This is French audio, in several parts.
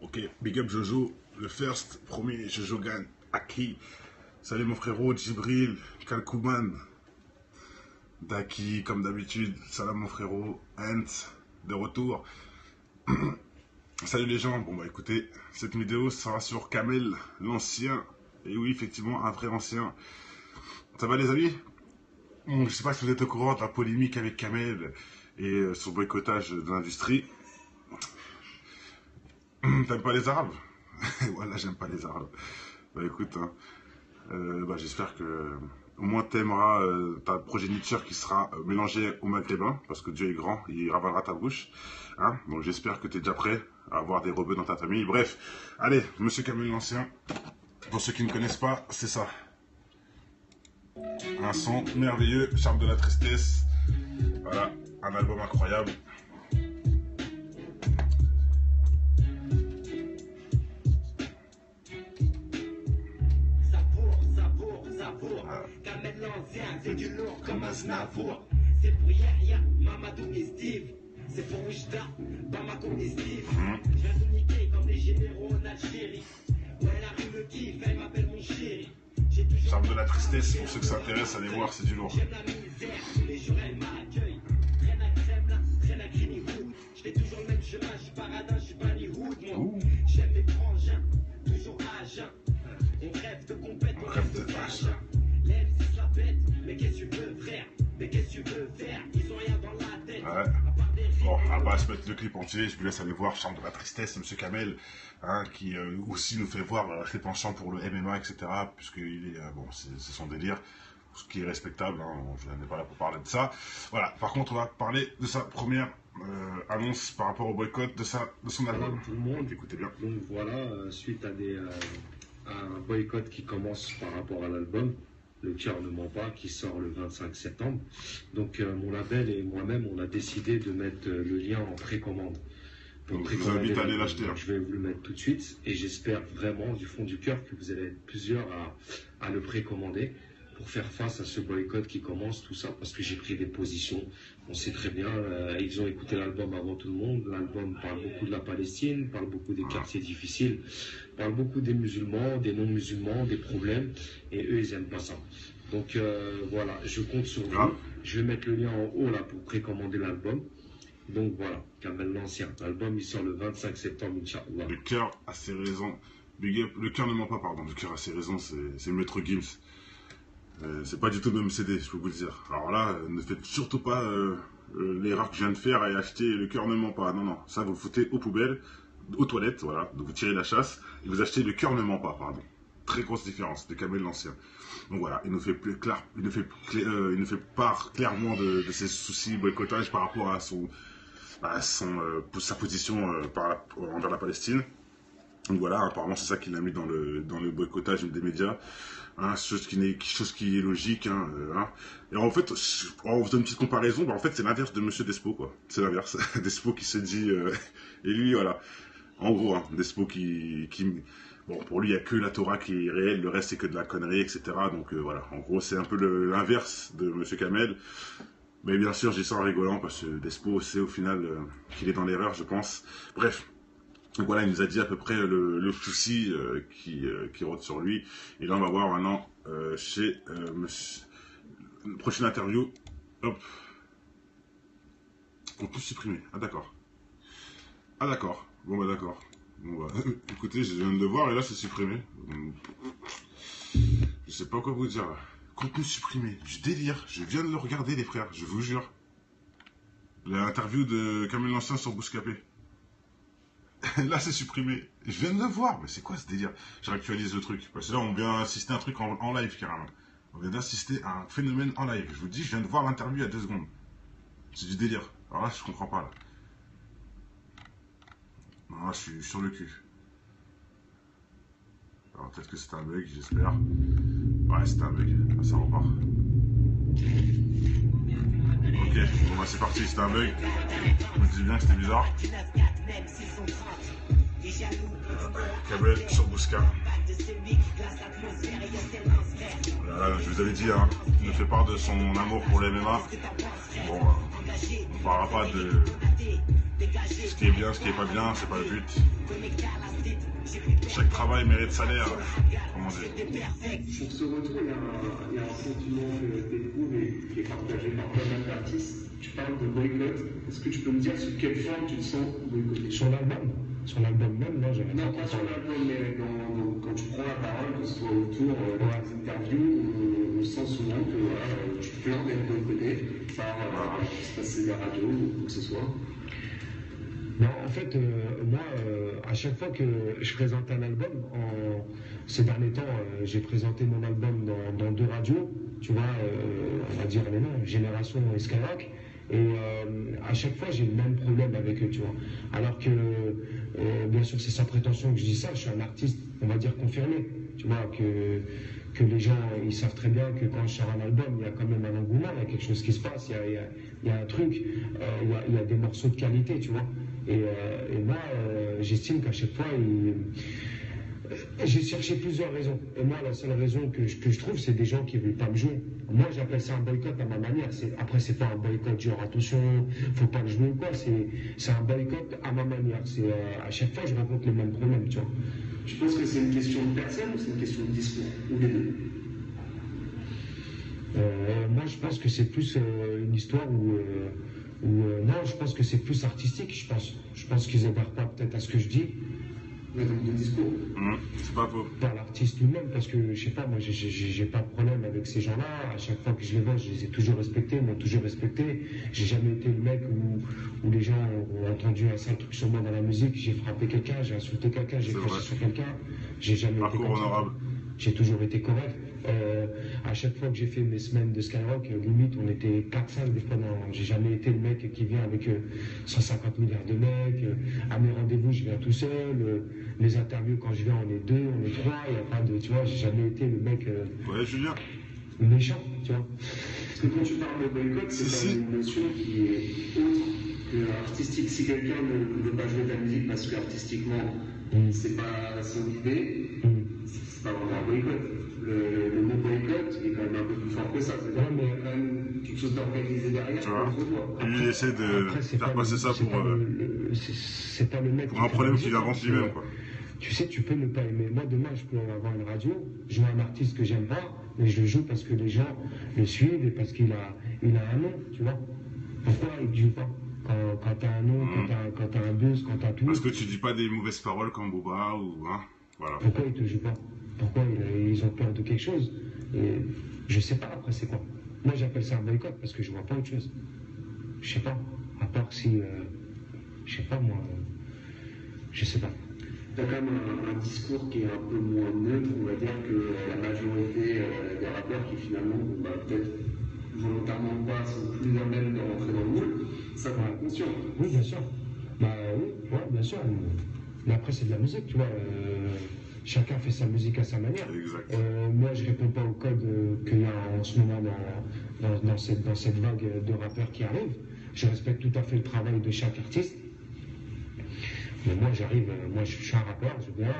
Ok, big up Jojo, le first, premier, Jojo gagne. Aki, salut mon frérot, Djibril, Kalkouman, Daki, comme d'habitude, salam mon frérot, Ant, de retour. Salut les gens, bon bah écoutez, cette vidéo sera sur Kamel, l'ancien, et oui effectivement un vrai ancien. Ça va les amis? Je sais pas si vous êtes au courant de la polémique avec Kamel et son boycottage de l'industrie. T'aimes pas les Arabes? Voilà, j'aime pas les Arabes. Bah écoute, hein, j'espère que au moins t'aimeras ta progéniture qui sera mélangée aux Maghrébins, parce que Dieu est grand, il ravalera ta bouche. Hein, donc j'espère que t'es déjà prêt à avoir des rebeux dans ta famille. Bref, allez, Monsieur Kamel l'Ancien, pour ceux qui ne connaissent pas, c'est ça. Un son merveilleux, Charme de la tristesse. Voilà, un album incroyable. Kamel l'ancien, c'est du lourd comme un Znavour. C'est pour Yahya, Mamadou et Steve. C'est pour Oujda, Bamako et Steve. Je viens de niquer comme les généraux en Algérie. Ouais, la rue me kiffe, elle m'appelle mon chéri. Charme de la tristesse, pour ceux que ça intéresse, allez voir, c'est du lourd. J'aime la misère, tous les jours elle m'accueille. Traîne à crème là, traîne à Greenwood. Je fais toujours le même chemin, je suis paradin, je suis Bannywood. Moi, j'aime mes frangins, toujours à jeun. On rêve de compète, on rêve de vagin. Lève si la bête, mais qu'est-ce que tu veux frère? Mais qu'est-ce que tu veux faire? Ils ont rien dans la tête. Ouais. Bon, on va se mettre le clip entier, je vous laisse aller voir Charme de la tristesse, Monsieur Kamel, hein, qui aussi nous fait voir ses penchants pour le MMA, etc. Puisqu'il est, bon, c'est son délire, ce qui est respectable, hein, je n'ai pas là pour parler de ça. Voilà, par contre, on va parler de sa première annonce par rapport au boycott de son album. Tout le monde. Écoutez bien. Donc voilà, suite à un boycott qui commence par rapport à l'album, Le cœur ne ment pas, qui sort le 25 septembre. Donc mon label et moi-même, on a décidé de mettre le lien en précommande. Donc je vous invite à aller l'acheter. Je vais vous le mettre tout de suite et j'espère vraiment du fond du cœur que vous allez être plusieurs à le précommander pour faire face à ce boycott qui commence, tout ça, parce que j'ai pris des positions. On sait très bien, ils ont écouté l'album avant tout le monde. L'album parle beaucoup de la Palestine, parle beaucoup des quartiers difficiles, parle beaucoup des musulmans, des non-musulmans, des problèmes, et eux, ils n'aiment pas ça. Donc voilà, je compte sur vous. Je vais mettre le lien en haut là pour précommander l'album. Donc voilà, Kamel l'ancien. L'album, il sort le 25 septembre, Inch'Allah. Le cœur a ses raisons. Big up. Le cœur ne ment pas, pardon. Le cœur a ses raisons, c'est Maître Gims. C'est pas du tout le même CD, je peux vous le dire. Alors là, ne faites surtout pas l'erreur que je viens de faire et acheter Le cœur ne ment pas. Non, non, ça vous le foutez aux poubelles, aux toilettes, voilà. Donc vous tirez la chasse et vous achetez Le cœur ne ment pas, pardon. Très grosse différence de Kamel l'ancien. Donc voilà, il nous fait part clairement de ses soucis boycottage par rapport à sa position envers la Palestine. Donc voilà, apparemment c'est ça qu'il a mis dans le boycottage des médias. Hein, chose qui est logique. Hein. Et en fait, on faisait une petite comparaison. Bah, en fait, c'est l'inverse de Monsieur Despo, quoi. C'est l'inverse. Despo qui se dit... et lui, voilà. En gros, hein, Despo bon, pour lui, il n'y a que la Torah qui est réelle. Le reste, c'est que de la connerie, etc. Donc voilà. En gros, c'est un peu l'inverse de Monsieur Kamel. Mais bien sûr, je dis ça en rigolant parce que Despo sait au final qu'il est dans l'erreur, je pense. Bref. Donc voilà, il nous a dit à peu près le souci qui rôde sur lui. Et là, on va voir maintenant chez monsieur... Prochaine interview. Hop. Contenu supprimé. Ah d'accord. Ah d'accord. Bon bah d'accord. Bon bah écoutez, je viens de le voir et là c'est supprimé. Je sais pas quoi vous dire là. Contenu supprimé. Du délire. Je viens de le regarder les frères, je vous jure. L'interview de Kamel l'ancien sur Bouscapé. Là, c'est supprimé. Je viens de le voir. Mais c'est quoi ce délire? Je réactualise le truc. Parce que là, on vient assister à un truc en live, carrément. On vient d'assister à un phénomène en live. Je vous dis, je viens de voir l'interview il y a 2 secondes. C'est du délire. Alors là, je comprends pas, là. Non, là, je suis sur le cul. Alors, peut-être que c'est un bug, j'espère. Ouais, c'est un bug. Ah, ça repart. Ok, bon bah c'est parti, c'était un bug. Je me disais bien que c'était bizarre. Kamel sur Bouska. Voilà, je vous avais dit, hein, il me fait part de son amour pour les MMA. Bon, on ne parlera pas Ce qui est bien, ce qui est pas bien, c'est pas le but. Chaque travail mérite salaire, comme on dit. Sur ce retour, il y a un sentiment que tu éprouves et qui est partagé par pas mal d'artistes. Tu parles de boycott. Est-ce que tu peux me dire sous quelle forme tu te sens boycotté? Sur l'album? Sur l'album même, non, j'avais Non, pas sur l'album, mais quand tu prends la parole, que ce soit autour des interviews, on sent souvent que voilà, tu te plains d'être boycotté par ce qui se passe à la radio ou quoi que ce soit. Non, en fait, moi, à chaque fois que je présente un album, ces derniers temps, j'ai présenté mon album dans 2 radios, tu vois, on va dire les noms, Génération et Skyrock, et à chaque fois, j'ai le même problème avec eux, tu vois. Alors que, bien sûr, c'est sans prétention que je dis ça, je suis un artiste, on va dire, confirmé, tu vois, que les gens, ils savent très bien que quand je sors un album, il y a quand même un engouement, il y a quelque chose qui se passe, il y a un truc, il y a des morceaux de qualité, tu vois. Et moi, j'estime qu'à chaque fois, j'ai cherché plusieurs raisons. Et moi, la seule raison que je trouve, c'est des gens qui ne veulent pas me jouer. Moi, j'appelle ça un boycott à ma manière. Après, c'est pas un boycott genre attention, faut pas le jouer ou quoi. C'est un boycott à ma manière. À chaque fois, je rencontre les mêmes problèmes, tu vois. Tu penses que c'est une question de personne ou c'est une question de discours? Ou les deux? Moi, je pense que c'est plus une histoire où non, je pense que c'est plus artistique. Je pense qu'ils n'adhèrent pas peut-être à ce que je dis. Ouais, donc de discours. C'est pas faux. Par l'artiste lui-même, parce que je sais pas, moi j'ai pas de problème avec ces gens-là. À chaque fois que je les vois, je les ai toujours respectés, ils m'ont toujours respecté. J'ai jamais été le mec où les gens ont entendu un sale truc sur moi dans la musique. J'ai frappé quelqu'un, j'ai insulté quelqu'un, j'ai craché sur quelqu'un. J'ai jamais été Parcours comme ça. honorable. J'ai toujours été correct. À chaque fois que j'ai fait mes semaines de Skyrock, limite on était 4-5 des fois. J'ai jamais été le mec qui vient avec 150 milliards de mecs. À mes rendez-vous, je viens tout seul. Les interviews, quand je viens, on est 2, on est 3. Il n'y a pas de, tu vois, j'ai jamais été le mec Ouais, Julien. méchant, tu vois. Parce que quand tu parles de boycott, c'est une notion qui est autre que artistique. Si quelqu'un ne veut pas jouer de la musique parce qu'artistiquement, c'est pas son idée, c'est pas vraiment un boycott. Le mot boycott est quand même un peu plus fort que ça. C'est-à-dire qu'il y a quand même quelque chose d'organisé derrière. Tu vois. contre toi. Lui, il essaie de Après, faire passer ça pour c'est pas le mec un problème qu'il invente lui-même, quoi. Tu sais, tu peux ne pas aimer. Moi, demain, je peux avoir une radio, je vois un artiste que j'aime pas, mais je le joue parce que les gens le suivent et parce qu'il a un nom, tu vois. Pourquoi il ne joue pas quand t'as un nom, quand t'as un buzz, quand t'as tout. Parce que tu dis pas des mauvaises paroles comme Booba ou. Hein, voilà. Pourquoi ils te jouent pas? Pourquoi ils ont peur de quelque chose? Et je sais pas après c'est quoi. Moi, j'appelle ça un boycott parce que je vois pas autre chose. Je sais pas. À part si. Je sais pas moi. Je sais pas. Tu as quand même un discours qui est un peu moins neutre, on va dire, que la majorité des rappeurs qui finalement, peut-être volontairement pas, sont plus à même de rentrer dans le moule. Ça t'en es conscient? Oui, bien sûr. Bah oui, ouais, bien sûr. Mais après, c'est de la musique, tu vois. Chacun fait sa musique à sa manière. Exact. Moi, je réponds pas au code qu'il y a en ce moment dans cette vague de rappeurs qui arrivent. Je respecte tout à fait le travail de chaque artiste. Mais moi, moi je suis un rappeur, je viens,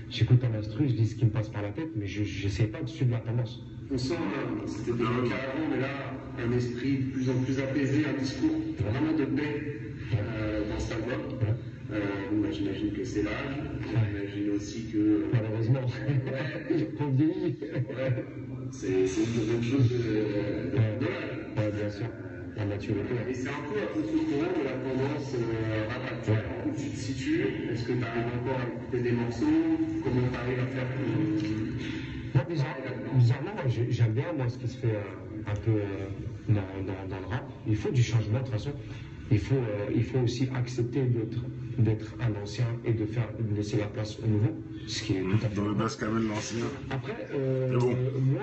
j'écoute un instru, je dis ce qui me passe par la tête, mais je n'essaie pas de suivre la tendance. On sent, c'était déjà le cas avant, mais là, un esprit de plus en plus apaisé, un discours vraiment de paix dans sa voix. J'imagine que c'est l'âge, j'imagine aussi que. Malheureusement, on vieillit. C'est une bonne chose de l'âge. Ouais, bien sûr. La maturité. Et c'est un peu à contre-courant de la tendance rap actuelle. Où tu te situes? Est-ce que tu arrives encore à écouter des morceaux? Comment tu arrives à faire Moi, bizarrement, j'aime bien moi, ce qui se fait un peu dans le rap. Il faut du changement de toute façon. Il faut aussi accepter d'être un ancien et de laisser la place au nouveau. Ce qui est tout à fait Dans le Basse Kamel, l'ancien. Après, bon. moi,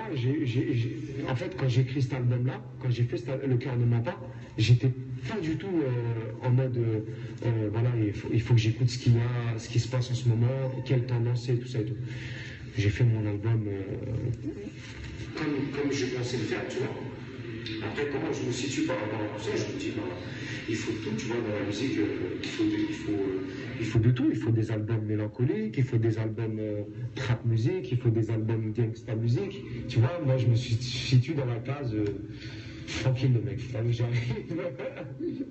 en fait, quand j'ai écrit cet album-là, quand j'ai fait Le cœur ne ment pas, j'étais pas du tout en mode, voilà, il faut que j'écoute ce qui se passe en ce moment, quelle tendance c'est, tout ça et tout. J'ai fait mon album comme je pensais le faire, tu vois. Après, comment je me situe par rapport à tout ça, je me dis, il faut tout, tu vois, dans la musique, il faut de tout. Il faut des albums mélancoliques, il faut des albums trap musique, il faut des albums gangsta musique. Tu vois, moi, je me situe dans la case Tranquille le mec, là où j'arrive.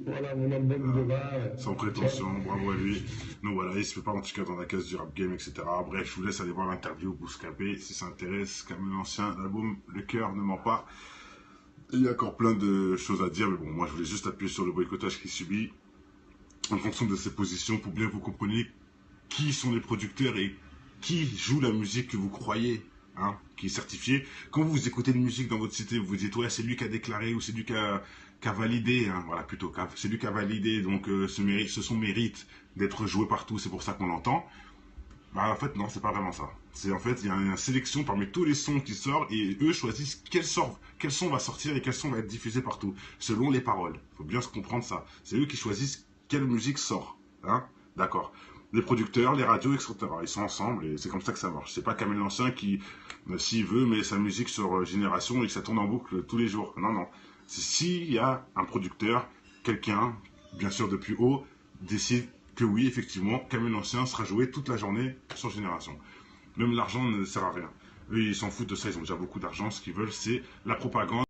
Voilà mon album de bas. Sans prétention, bravo à lui. Donc voilà, il se fait pas en tout cas dans la case du rap game, etc. Bref, je vous laisse aller voir l'interview Bouscapé si ça intéresse. Kamel Ancien, l'album Le Cœur ne ment pas. Il y a encore plein de choses à dire, mais bon, moi je voulais juste appuyer sur le boycottage qu'il subit en fonction de ses positions pour bien vous compreniez qui sont les producteurs et qui joue la musique que vous croyez, hein, qui est certifiée. Quand vous écoutez une musique dans votre cité, vous vous dites ouais, c'est lui qui a déclaré ou c'est lui qui a validé, hein, voilà, plutôt, c'est lui qui a validé, donc ce son mérite d'être joué partout, c'est pour ça qu'on l'entend. Bah, en fait, non, c'est pas vraiment ça. C'est en fait, il y a une sélection parmi tous les sons qui sortent et eux choisissent quel son va sortir et quel son va être diffusé partout, selon les paroles. Il faut bien se comprendre ça. C'est eux qui choisissent quelle musique sort. Hein, d'accord. Les producteurs, les radios, etc. Ils sont ensemble et c'est comme ça que ça marche. C'est pas Kamel Ancien qui, s'il veut, met sa musique sur Génération et que ça tourne en boucle tous les jours. Non, non. C'est s'il y a un producteur, quelqu'un, bien sûr de plus haut, décide que oui, effectivement, Kamel Ancien sera joué toute la journée sur Génération. Même l'argent ne sert à rien. Eux, ils s'en foutent de ça, ils ont déjà beaucoup d'argent. Ce qu'ils veulent, c'est la propagande.